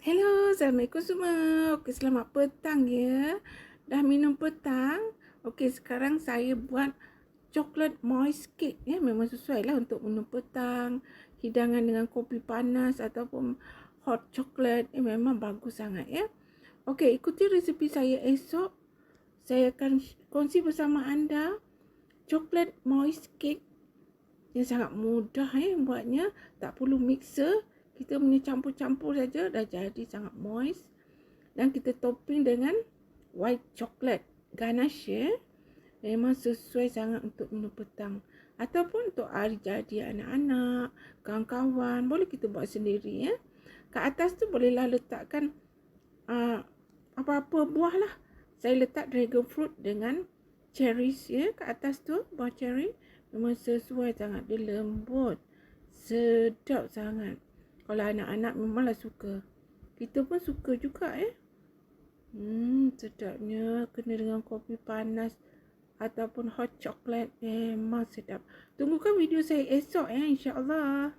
Hello, Assalamualaikum semua. Okey, selamat petang ya. Dah minum petang? Okey, sekarang saya buat coklat moist cake ya. Memang sesuai lah untuk minum petang. Hidangan dengan kopi panas ataupun hot chocolate. Memang bagus sangat ya. Okey, ikuti resepi saya esok. Saya akan kongsi bersama anda coklat moist cake yang sangat mudah buatnya. Tak perlu mixer. Kita punya campur-campur saja dah jadi sangat moist. Dan kita topping dengan white chocolate ganache ya. Memang sesuai sangat untuk minum petang. Ataupun untuk hari jadi anak-anak, kawan-kawan. Boleh kita buat sendiri ya. Kat atas tu bolehlah letakkan apa-apa buah lah. Saya letak dragon fruit dengan cherries ya. Kat atas tu buah cherry. Memang sesuai sangat. Dia lembut. Sedap sangat. Kalau anak-anak memanglah suka. Kita pun suka juga ya. Sedapnya. Kena dengan kopi panas ataupun hot chocolate. Memang sedap. Tunggukan video saya esok ya, insya-Allah.